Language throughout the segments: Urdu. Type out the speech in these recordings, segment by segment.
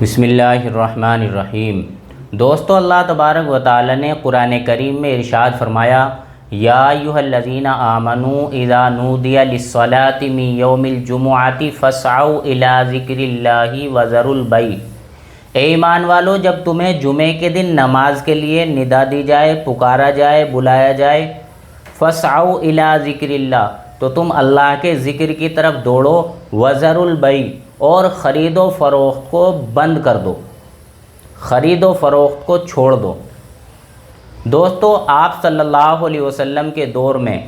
بسم اللہ الرحمن الرحیم۔ دوستو، اللہ تبارک و تعالی نے قرآن کریم میں ارشاد فرمایا، یا ایھا الذین آمنوا اذا نودی للصلاۃ من یوم الجمعۃ فاسعوا الی ذکر اللہ وذروا البیع۔ اے ایمان والو، جب تمہیں جمعے کے دن نماز کے لیے ندا دی جائے، پکارا جائے، بلایا جائے، فاسعوا الی ذکر اللہ، تو تم اللہ کے ذکر کی طرف دوڑو، وذروا البیع، اور خرید و فروخت کو بند کر دو، خرید و فروخت کو چھوڑ دو۔ دوستو، آپ صلی اللہ علیہ وسلم کے دور میں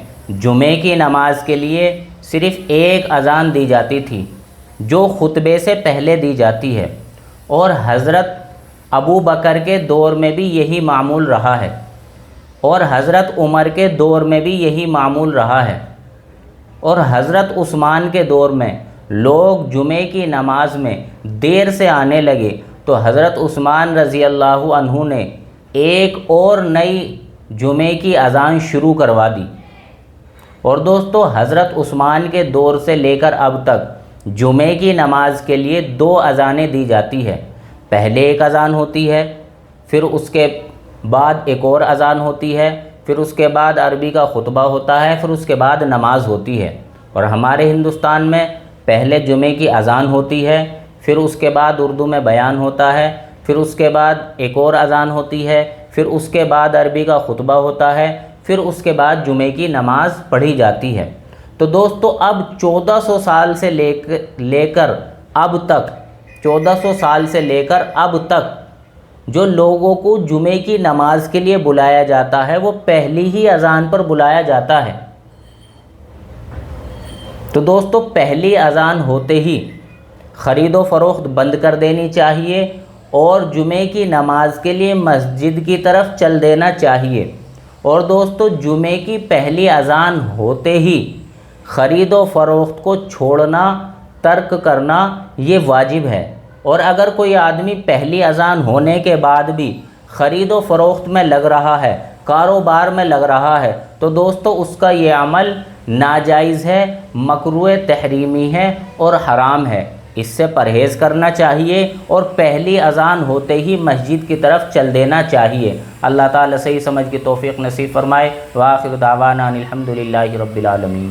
جمعے کی نماز کے لیے صرف ایک اذان دی جاتی تھی، جو خطبے سے پہلے دی جاتی ہے، اور حضرت ابو بکر کے دور میں بھی یہی معمول رہا ہے، اور حضرت عمر کے دور میں بھی یہی معمول رہا ہے، اور حضرت عثمان کے دور میں لوگ جمعے کی نماز میں دیر سے آنے لگے تو حضرت عثمان رضی اللہ عنہ نے ایک اور نئی جمعے کی اذان شروع کروا دی۔ اور دوستو، حضرت عثمان کے دور سے لے کر اب تک جمعے کی نماز کے لیے 2 اذانیں دی جاتی ہے۔ پہلے ایک اذان ہوتی ہے، پھر اس کے بعد ایک اور اذان ہوتی ہے، پھر اس کے بعد عربی کا خطبہ ہوتا ہے، پھر اس کے بعد نماز ہوتی ہے۔ اور ہمارے ہندوستان میں پہلے جمعے کی اذان ہوتی ہے، پھر اس کے بعد اردو میں بیان ہوتا ہے، پھر اس کے بعد ایک اور اذان ہوتی ہے، پھر اس کے بعد عربی کا خطبہ ہوتا ہے، پھر اس کے بعد جمعے کی نماز پڑھی جاتی ہے۔ تو دوستو، اب 1400 سال سے لے کر اب تک 1400 سال سے لے کر اب تک جو لوگوں کو جمعے کی نماز کے لیے بلایا جاتا ہے، وہ پہلی ہی اذان پر بلایا جاتا ہے۔ تو دوستو، پہلی اذان ہوتے ہی خرید و فروخت بند کر دینی چاہیے اور جمعے کی نماز کے لیے مسجد کی طرف چل دینا چاہیے۔ اور دوستو، جمعے کی پہلی اذان ہوتے ہی خرید و فروخت کو چھوڑنا، ترک کرنا، یہ واجب ہے۔ اور اگر کوئی آدمی پہلی اذان ہونے کے بعد بھی خرید و فروخت میں لگ رہا ہے، کاروبار میں لگ رہا ہے، تو دوستو اس کا یہ عمل ناجائز ہے، مکروہ تحریمی ہے اور حرام ہے۔ اس سے پرہیز کرنا چاہیے اور پہلی اذان ہوتے ہی مسجد کی طرف چل دینا چاہیے۔ اللہ تعالیٰ صحیح سمجھ کی توفیق نصیب فرمائے۔ وآخر دعوانا ان الحمد للہ رب العالمین۔